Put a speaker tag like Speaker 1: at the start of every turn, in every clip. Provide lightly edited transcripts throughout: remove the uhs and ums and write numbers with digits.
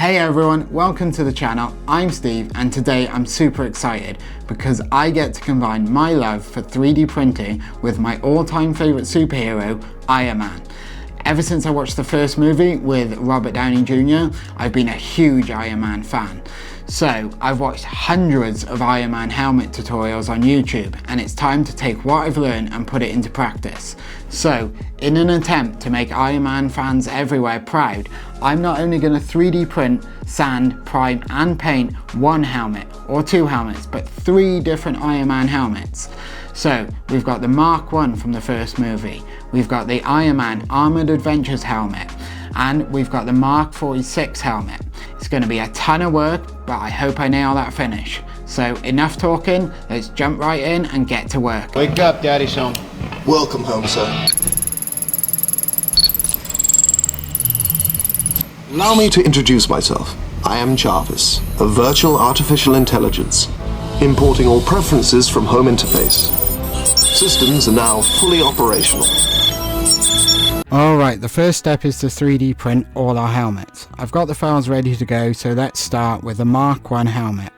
Speaker 1: Hey everyone, welcome to the channel. I'm Steve and today I'm super excited because I get to combine my love for 3D printing with my all-time favourite superhero, Iron Man. Ever since I watched the first movie with Robert Downey Jr., I've been a huge Iron Man fan. So I've watched hundreds of Iron Man helmet tutorials on YouTube and it's time to take what I've learned and put it into practice. So in an attempt to make Iron Man fans everywhere proud, I'm not only going to 3D print, sand, prime and paint one helmet or two helmets, but 3 different Iron Man helmets. So we've got the Mark 1 from the first movie, we've got the Iron Man Armored Adventures helmet, and we've got the Mark 46 helmet. It's going to be a ton of work, but I hope I nail that finish. So enough talking, let's jump right in and get to work.
Speaker 2: Wake up, Daddy's home.
Speaker 3: Welcome home, sir. Allow me to introduce myself. I am Jarvis, a virtual artificial intelligence, importing all preferences from home interface. Systems are now fully operational.
Speaker 1: Alright, the first step is to 3D print all our helmets. I've got the files ready to go, so let's start with the Mark 1 helmet.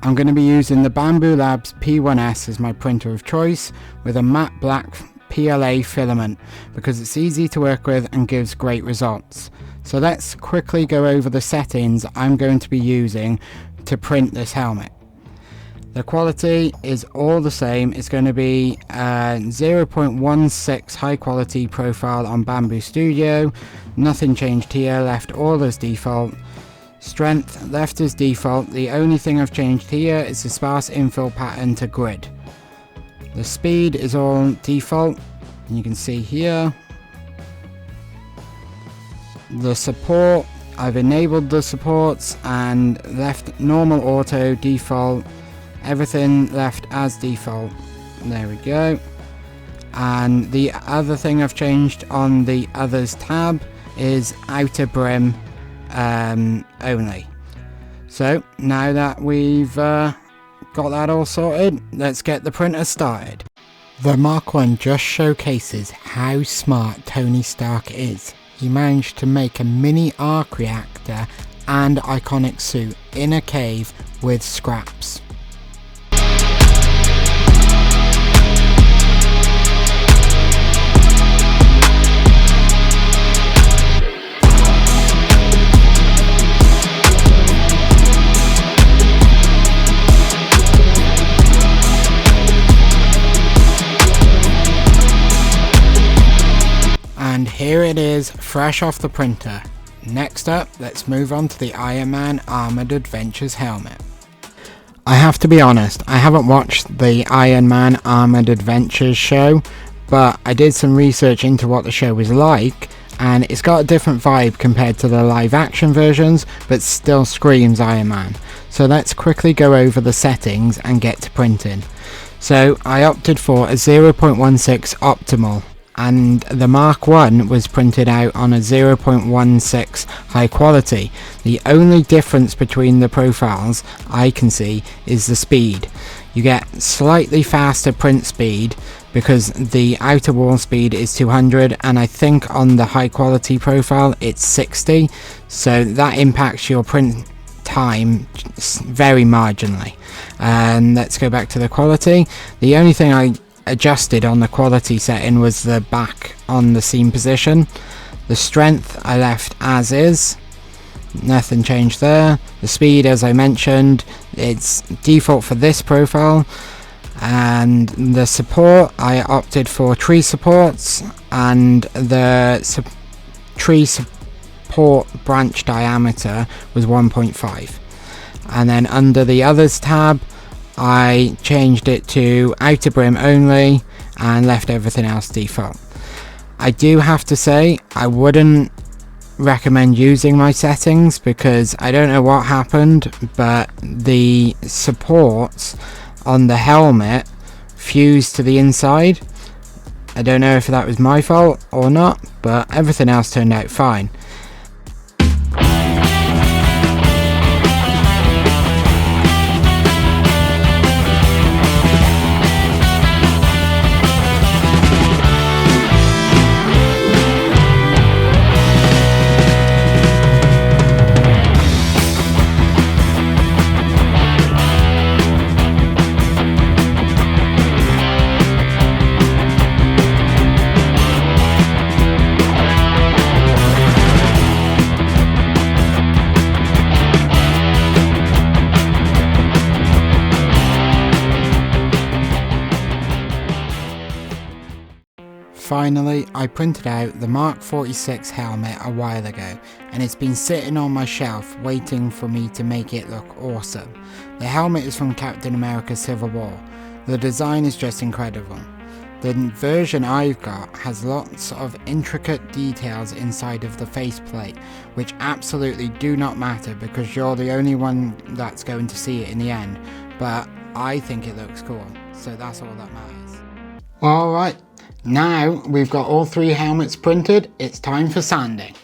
Speaker 1: I'm going to be using the Bamboo Labs P1S as my printer of choice with a matte black PLA filament because it's easy to work with and gives great results. So let's quickly go over the settings I'm going to be using to print this helmet. The quality is all the same. It's going to be 0.16 high quality profile on Bamboo Studio. Nothing changed here, left all as default. Strength left as default. The only thing I've changed here is the sparse infill pattern to grid. The speed is all default, and you can see here. The support, I've enabled the supports and left normal auto default. Everything left as default. There we go. And the other thing I've changed on the others tab is outer brim only. So now that we've got that all sorted, let's get the printer started. The Mark 1 just showcases how smart Tony Stark is. He managed to make a mini arc reactor and iconic suit in a cave with scraps. And here it is, fresh off the printer. Next up, let's move on to the Iron Man Armored Adventures helmet. I have to be honest, I haven't watched the Iron Man Armored Adventures show, but I did some research into what the show was like, and it's got a different vibe compared to the live action versions, but still screams Iron Man. So let's quickly go over the settings and get to printing. So I opted for a 0.16 optimal. And the Mark 1 was printed out on a 0.16 high quality. The only difference between the profiles I can see is the speed. You get slightly faster print speed because the outer wall speed is 200 and I think on the high quality profile it's 60, so that impacts your print time very marginally. And let's go back to the quality. The only thing I adjusted on the quality setting was the back on the seam position. The strength I left as is, nothing changed there. The speed, as I mentioned, it's default for this profile. And the support, I opted for tree supports, and the tree support branch diameter was 1.5. And then under the others tab, I changed it to outer brim only and left everything else default. I do have to say I wouldn't recommend using my settings because I don't know what happened, but the supports on the helmet fused to the inside. I don't know if that was my fault or not, but everything else turned out fine. Finally, I printed out the Mark 46 helmet a while ago, and it's been sitting on my shelf waiting for me to make it look awesome. The helmet is from Captain America Civil War. The design is just incredible. The version I've got has lots of intricate details inside of the faceplate, which absolutely do not matter because you're the only one that's going to see it in the end, but I think it looks cool, so that's all that matters. Alright, now we've got all 3 helmets printed, it's time for sanding.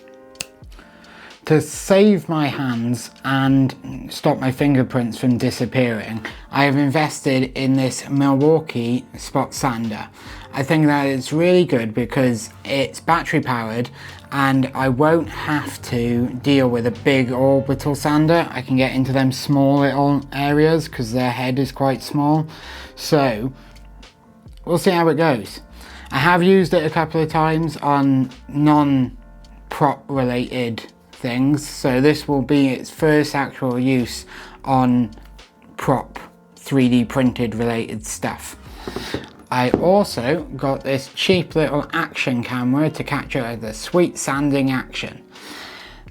Speaker 1: To save my hands and stop my fingerprints from disappearing, I have invested in this Milwaukee spot sander. I think that it's really good because it's battery powered and I won't have to deal with a big orbital sander. I can get into them small little areas because their head is quite small. So we'll see how it goes. I have used it a couple of times on non-prop related things, so this will be its first actual use on prop 3D printed related stuff. I also got this cheap little action camera to capture the sweet sanding action.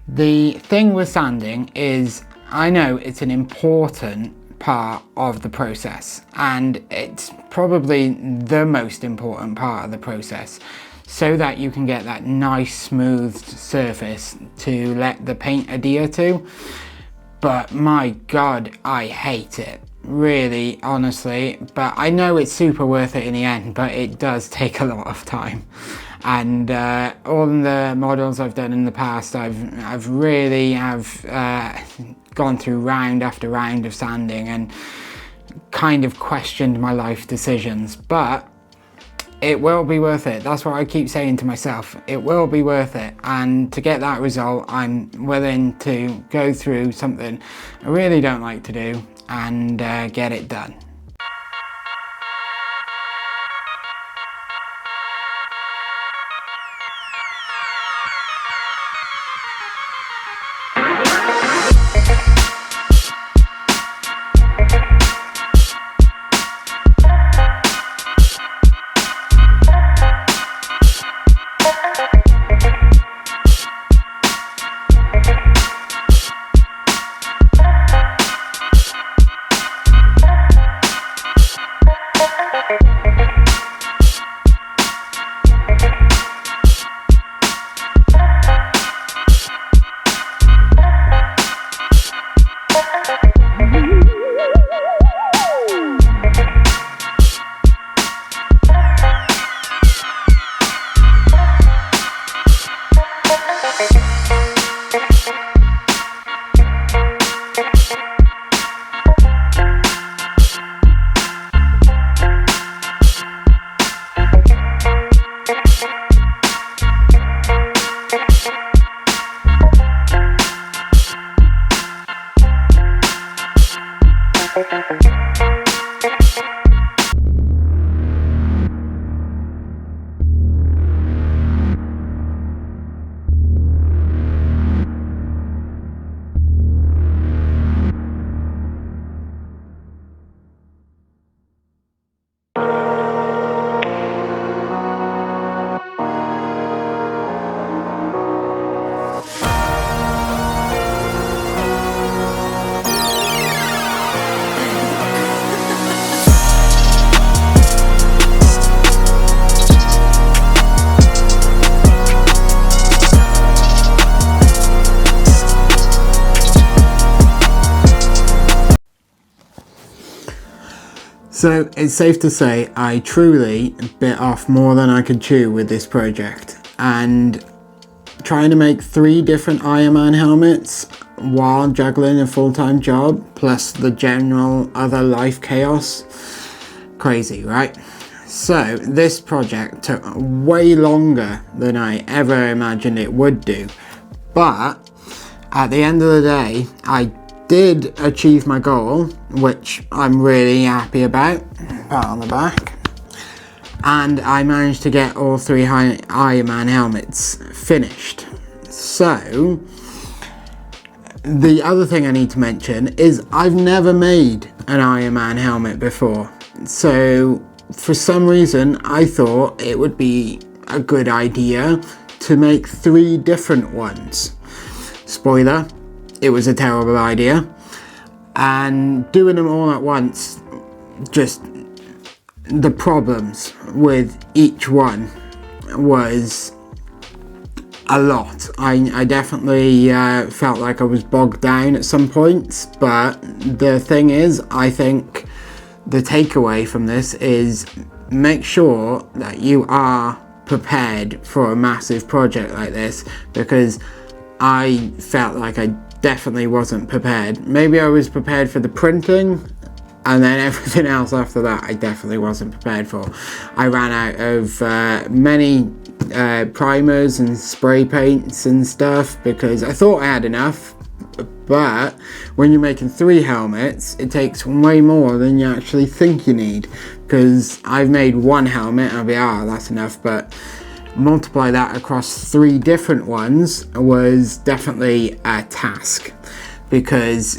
Speaker 1: The thing with sanding is, I know it's an important part of the process, and it's probably the most important part of the process, so that you can get that nice smoothed surface to let the paint adhere to. But my god, I hate it, really, honestly. But I know it's super worth it in the end, but it does take a lot of time. And all the models I've done in the past, I've really gone through round after round of sanding and kind of questioned my life decisions, but it will be worth it. That's what I keep saying to myself. It will be worth it. And to get that result, I'm willing to go through something I really don't like to do and get it done. So it's safe to say I truly bit off more than I could chew with this project, and trying to make 3 different Iron Man helmets while juggling a full-time job plus the general other life chaos, crazy, right? So this project took way longer than I ever imagined it would do, but at the end of the day I did achieve my goal, which I'm really happy about. Pat on the back. And I managed to get all 3 Iron Man helmets finished. So the other thing I need to mention is I've never made an Iron Man helmet before. So for some reason I thought it would be a good idea to make 3 different ones. Spoiler, it was a terrible idea. And doing them all at once, just the problems with each one was a lot. I definitely felt like I was bogged down at some points, but the thing is, I think the takeaway from this is make sure that you are prepared for a massive project like this, because I felt like I definitely wasn't prepared. Maybe I was prepared for the printing, and then everything else after that I definitely wasn't prepared for. I ran out of many primers and spray paints and stuff because I thought I had enough, but when you're making 3 helmets it takes way more than you actually think you need, because I've made 1 helmet and I'll be, that's enough, but multiply that across 3 different ones was definitely a task, because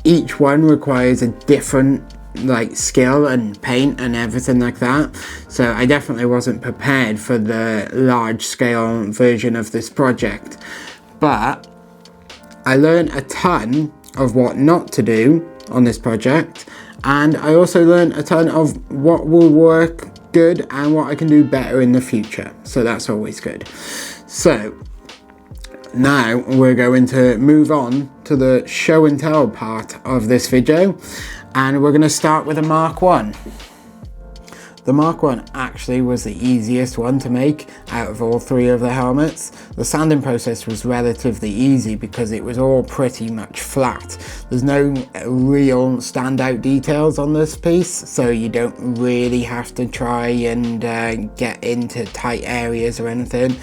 Speaker 1: each one requires a different skill and paint and everything like that. So I definitely wasn't prepared for the large scale version of this project, but I learned a ton of what not to do on this project, and I also learned a ton of what will work good and what I can do better in the future, so that's always good. So now we're going to move on to the show and tell part of this video, and we're going to start with a Mark 1. The Mark 1 actually was the easiest one to make out of all 3 of the helmets. The sanding process was relatively easy because it was all pretty much flat. There's no real standout details on this piece, so you don't really have to try and get into tight areas or anything.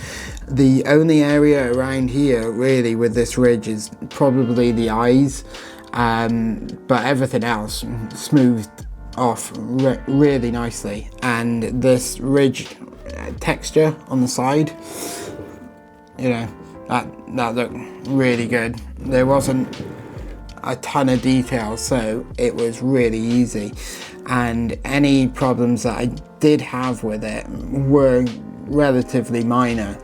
Speaker 1: The only area around here really with this ridge is probably the eyes, but everything else smoothed off really nicely, and this ridge texture on the side, that looked really good. There wasn't a ton of detail, so it was really easy, and any problems that I did have with it were relatively minor.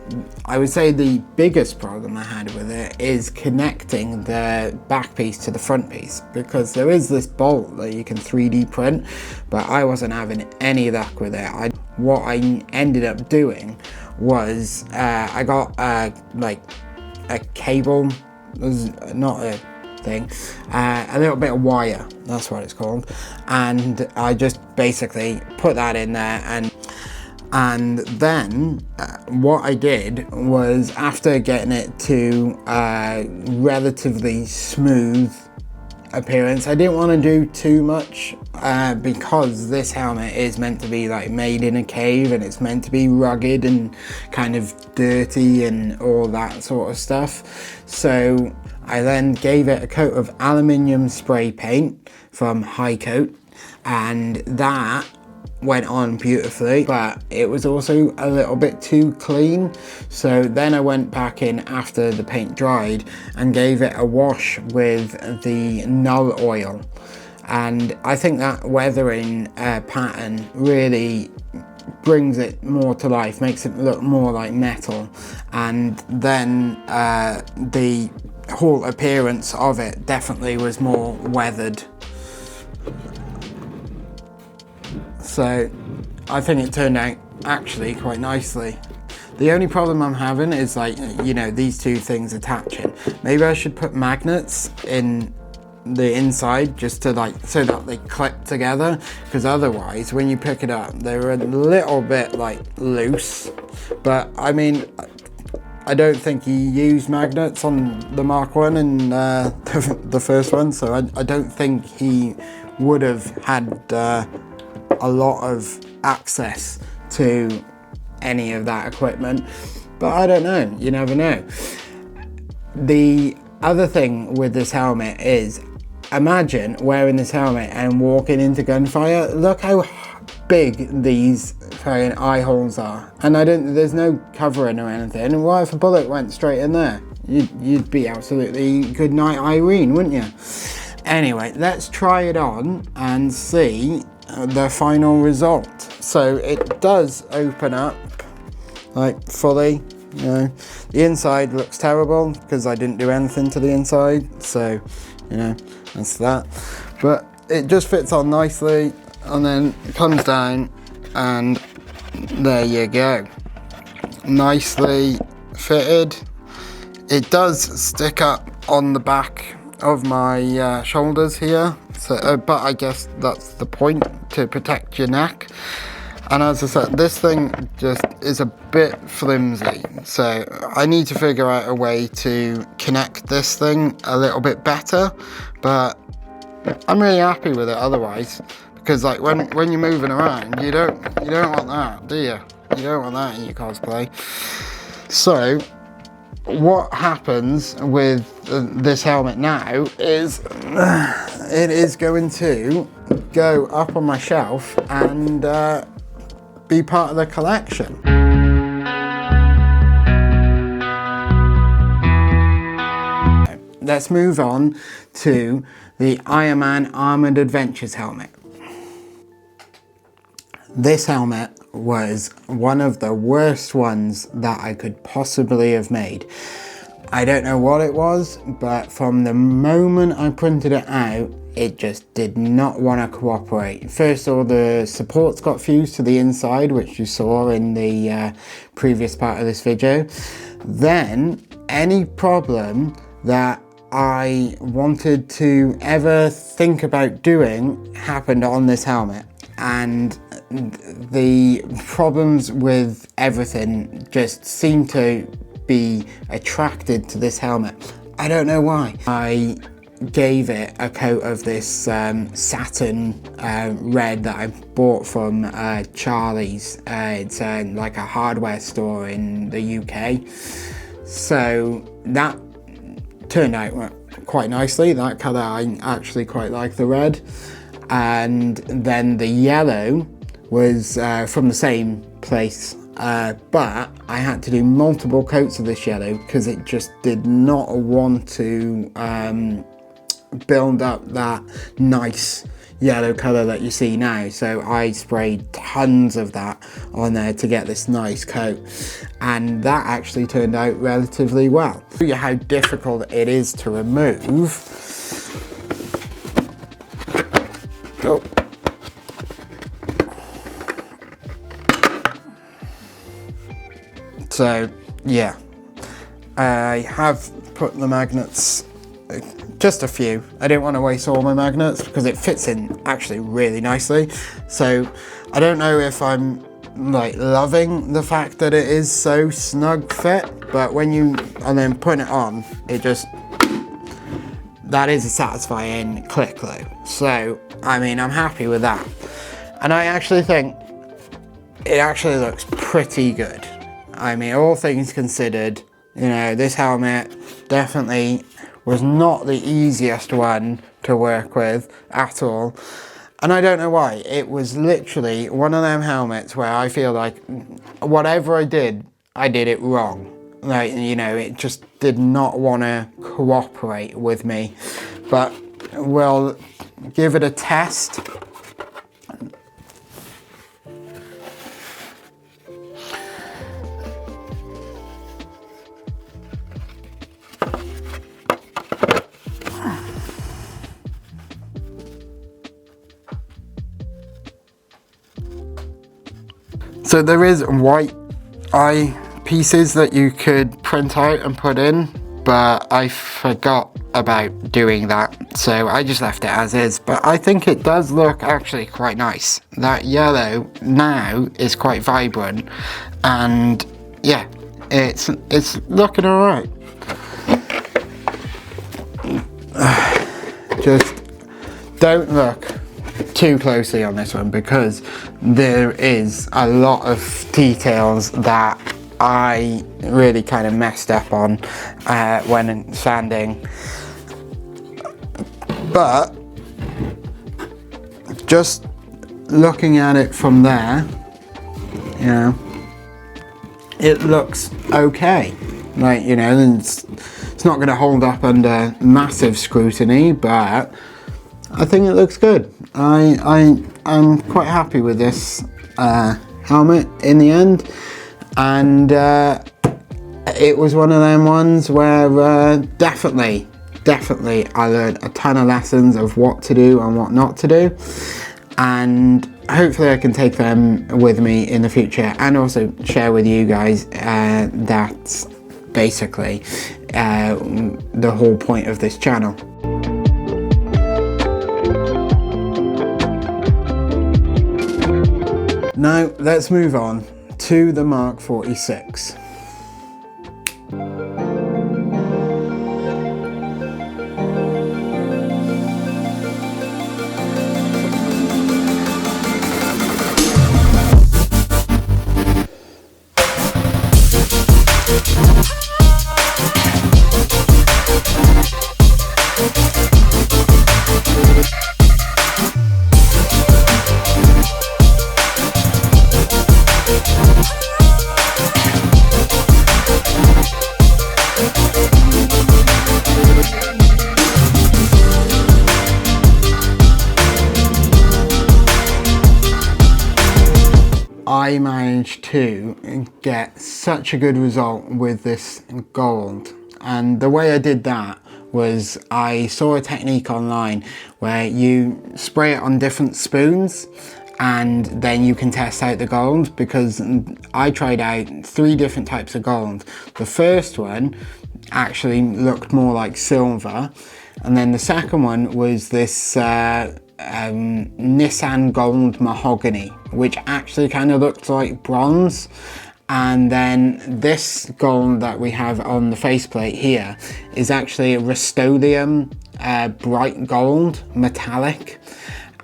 Speaker 1: I would say the biggest problem I had with it is connecting the back piece to the front piece, because there is this bolt that you can 3D print, but I wasn't having any luck with it. What I ended up doing was I got a cable, not a thing, a little bit of wire, that's what it's called, and I just basically put that in there, and then what I did was, after getting it to a relatively smooth appearance, I didn't want to do too much because this helmet is meant to be made in a cave, and it's meant to be rugged and kind of dirty and all that sort of stuff. So I then gave it a coat of aluminium spray paint from High Coat, and that went on beautifully, but it was also a little bit too clean. So then I went back in after the paint dried and gave it a wash with the null oil, and I think that weathering pattern really brings it more to life, makes it look more like metal, and then the whole appearance of it definitely was more weathered. So I think it turned out actually quite nicely. The only problem I'm having is these 2 things attaching. Maybe I should put magnets in the inside just to so that they clip together, because otherwise when you pick it up they're a little bit loose. But I mean, I don't think he used magnets on the Mark 1 in the first one, so I don't think he would have had a lot of access to any of that equipment, but I don't know, you never know. The other thing with this helmet is, imagine wearing this helmet and walking into gunfire. Look how big these eye holes are, and there's no covering or anything, and what if a bullet went straight in there? You'd be absolutely good night Irene, wouldn't you? Anyway, let's try it on and see the final result. So it does open up like fully. You know, the inside looks terrible because I didn't do anything to the inside, so you know, that's that. But it just fits on nicely, and then it comes down, and there you go, nicely fitted. It does stick up on the back of my shoulders here, so but I guess that's the point, to protect your neck. And as I said, this thing just is a bit flimsy, so I need to figure out a way to connect this thing a little bit better, but I'm really happy with it otherwise, because like when you're moving around, you don't want that, do you? You don't want that in your cosplay. So what happens with this helmet now is it is going to go up on my shelf and be part of the collection. Let's move on to the IRONMAN Armored Adventures helmet. This helmet was one of the worst ones that I could possibly have made. I don't know what it was, but from the moment I printed it out, it just did not want to cooperate. First of all, the supports got fused to the inside, which you saw in the previous part of this video. Then any problem that I wanted to ever think about doing happened on this helmet, and the problems with everything just seemed to be attracted to this helmet. I don't know why. I gave it a coat of this satin red that I bought from Charlie's. It's like a hardware store in the UK. So that turned out quite nicely. That colour, I actually quite like the red. And then the yellow was from the same place, but I had to do multiple coats of this yellow because it just did not want to build up that nice yellow colour that you see now. So I sprayed tons of that on there to get this nice coat, and that actually turned out relatively well. To show you how difficult it is to remove. Oh. So yeah, I have put the magnets, just a few. I didn't want to waste all my magnets because it fits in actually really nicely. So I don't know if I'm like loving the fact that it is so snug fit, but when you and then put it on, it just, that is a satisfying click though. So I mean, I'm happy with that, and I actually think it actually looks pretty good. I mean, all things considered, you know, this helmet definitely was not the easiest one to work with at all. And I don't know why. It was literally one of them helmets where I feel like whatever I did it wrong. Like, you know, it just did not want to cooperate with me. But we'll give it a test. So there is white eye pieces that you could print out and put in, but I forgot about doing that, so I just left it as is. But I think it does look actually quite nice. That yellow now is quite vibrant, and yeah, it's looking alright. Just don't look too closely on this one because there is a lot of details that I really kind of messed up on when sanding. But just looking at it from there, you know, it looks okay. Like, you know, it's not going to hold up under massive scrutiny, but I think it looks good. I'm quite happy with this helmet in the end. and it was one of them ones where definitely I learned a ton of lessons of what to do and what not to do, and hopefully I can take them with me in the future and also share with you guys. That's basically the whole point of this channel. Now let's move on to the Mark 46. I managed to get such a good result with this gold, and the way I did that was I saw a technique online where you spray it on different spoons and then you can test out the gold, because I tried out 3 different types of gold. The first one actually looked more like silver, and then the second one was this Nissan Gold Mahogany, which actually kind of looked like bronze. And then this gold that we have on the faceplate here is actually a Rust-Oleum bright gold metallic,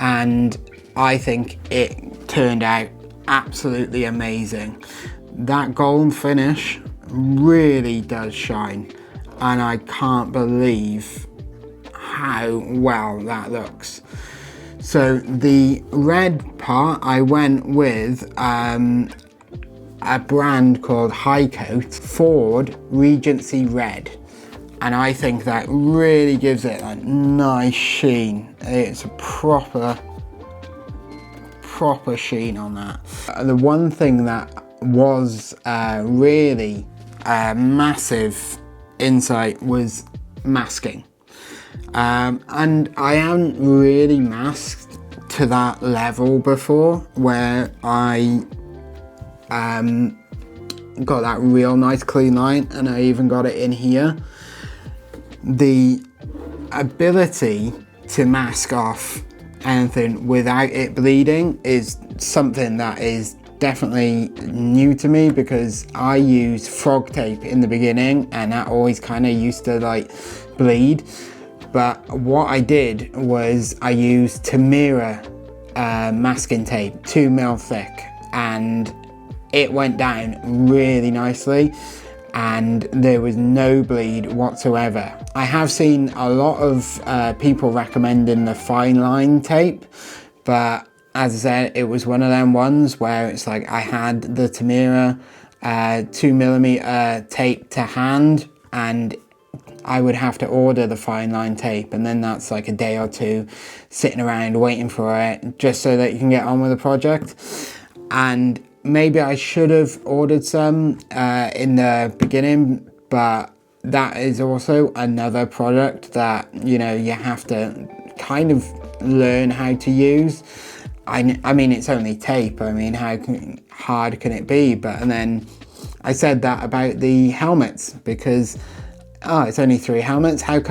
Speaker 1: and I think it turned out absolutely amazing. That gold finish really does shine, and I can't believe how well that looks. So the red part, I went with a brand called High Coat Ford Regency Red, and I think that really gives it a nice sheen. It's a proper sheen on that. The one thing that was really a massive insight was masking. And I haven't really masked to that level before, where I got that real nice clean line, and I even got it in here. The ability to mask off anything without it bleeding is something that is definitely new to me, because I used frog tape in the beginning and that always kind of used to like bleed. But what I did was I used Tamira masking tape, 2mm thick, and it went down really nicely and there was no bleed whatsoever. I have seen a lot of people recommending the fine line tape, but as I said, it was one of them ones where it's like I had the Tamira 2mm tape to hand, and I would have to order the fine line tape, and then that's like a day or two sitting around waiting for it just so that you can get on with the project. And maybe I should have ordered some in the beginning, but that is also another product that, you know, you have to kind of learn how to use. I mean, it's only tape. I mean, how hard can it be? But and then I said that about the helmets, because it's only 3 helmets. How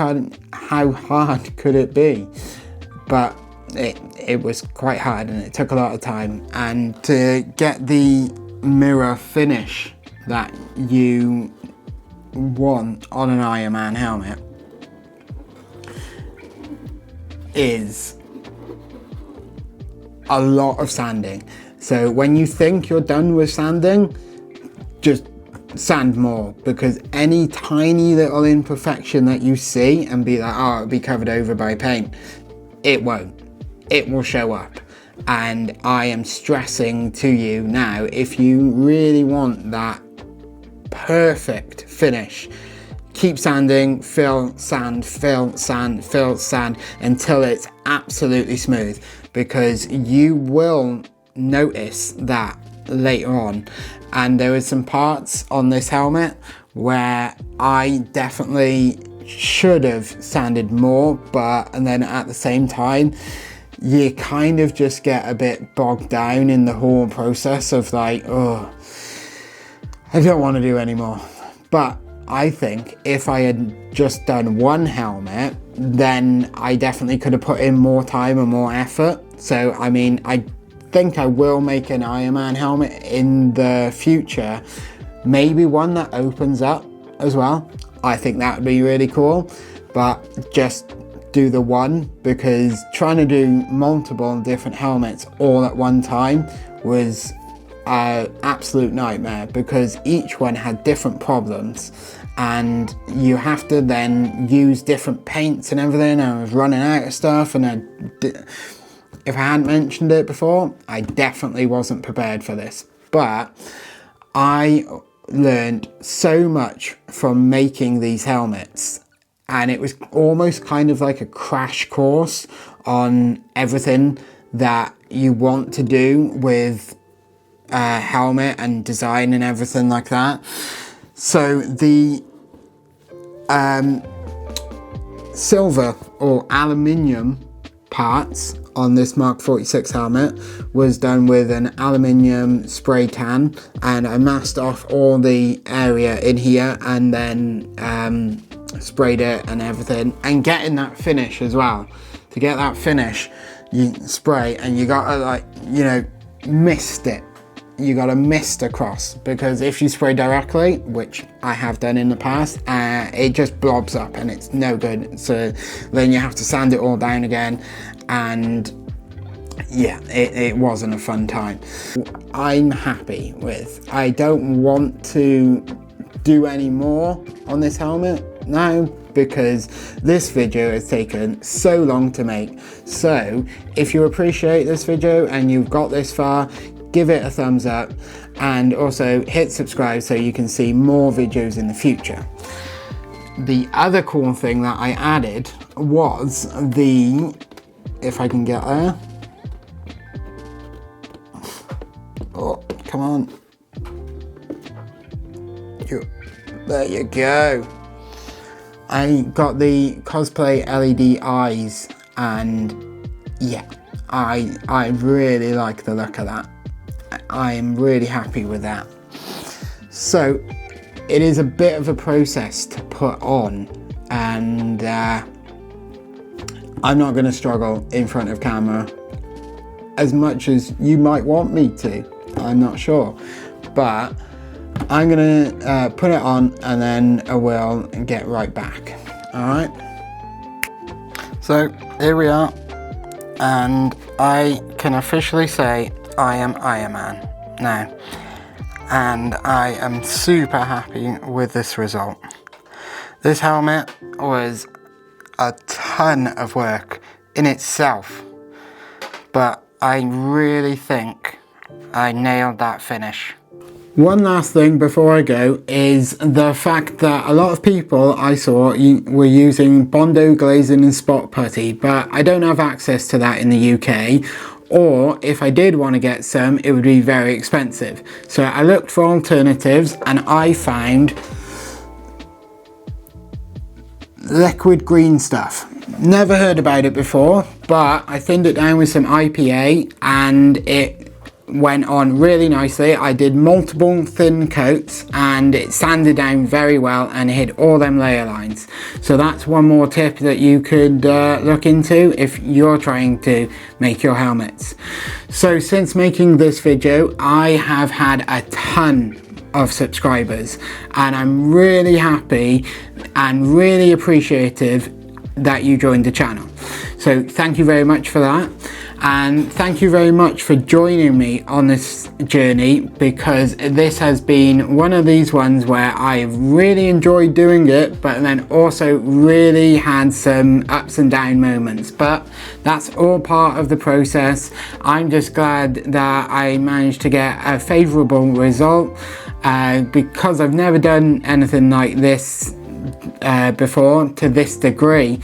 Speaker 1: hard could it be? But it was quite hard, and it took a lot of time. And to get the mirror finish that you want on an Iron Man helmet is a lot of sanding. So when you think you're done with sanding, just sand more, because any tiny little imperfection that you see and be like, oh, it'll be covered over by paint, it won't. It will show up. And I am stressing to you now, if you really want that perfect finish, keep sanding, fill, sand, fill, sand, fill, sand until it's absolutely smooth, because you will notice that later on, and there was some parts on this helmet where I definitely should have sanded more, and then at the same time you kind of just get a bit bogged down in the whole process of like, oh, I don't want to do anymore. But I think if I had just done one helmet, then I definitely could have put in more time and more effort. So I mean, I think I will make an Iron Man helmet in the future, maybe one that opens up as well. I think that would be really cool, but just do the one, because trying to do multiple different helmets all at one time was an absolute nightmare, because each one had different problems and you have to then use different paints and everything. I was running out of stuff, and if I hadn't mentioned it before, I definitely wasn't prepared for this. But I learned so much from making these helmets, and it was almost kind of like a crash course on everything that you want to do with a helmet and design and everything like that. So the silver or aluminium parts on this Mark 46 helmet was done with an aluminium spray can, and I masked off all the area in here and then sprayed it and everything. And getting that finish as well, to get that finish you spray and you gotta, like, you know, mist it. You gotta mist across, because if you spray directly, which I have done in the past, it just blobs up and it's no good. So then you have to sand it all down again, and yeah, it wasn't a fun time. I'm happy with, I don't want to do any more on this helmet now, because this video has taken so long to make. So if you appreciate this video and you've got this far, give it a thumbs up, and also hit subscribe so you can see more videos in the future. The other cool thing that I added was the, if I can get there, oh, come on, there you go. I got the Cosplay LED eyes, and yeah, I really like the look of that. I am really happy with that. So it is a bit of a process to put on, and I'm not going to struggle in front of camera as much as you might want me to. I'm not sure, but I'm going to put it on and then I will get right back. Alright, so here we are, and I can officially say I am Iron Man now, and I am super happy with this result. This helmet was a ton of work in itself, but I really think I nailed that finish. One last thing before I go is the fact that a lot of people I saw were using Bondo glazing and spot putty, but I don't have access to that in the UK, or if I did want to get some, it would be very expensive. So I looked for alternatives and I found liquid green stuff. Never heard about it before, but I thinned it down with some IPA and it went on really nicely. I did multiple thin coats and it sanded down very well and hid all them layer lines. So that's one more tip that you could look into if you're trying to make your helmets. So since making this video, I have had a ton of subscribers, and I'm really happy and really appreciative that you joined the channel. So thank you very much for that, and thank you very much for joining me on this journey, because this has been one of these ones where I've really enjoyed doing it, but then also really had some ups and down moments, but that's all part of the process. I'm just glad that I managed to get a favourable result, because I've never done anything like this before to this degree.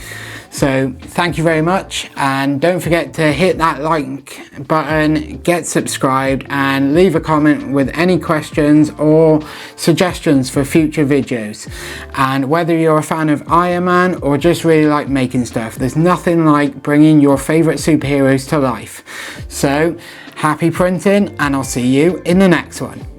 Speaker 1: So thank you very much, and don't forget to hit that like button, get subscribed, and leave a comment with any questions or suggestions for future videos. And whether you're a fan of Iron Man or just really like making stuff, there's nothing like bringing your favorite superheroes to life. So happy printing, and I'll see you in the next one.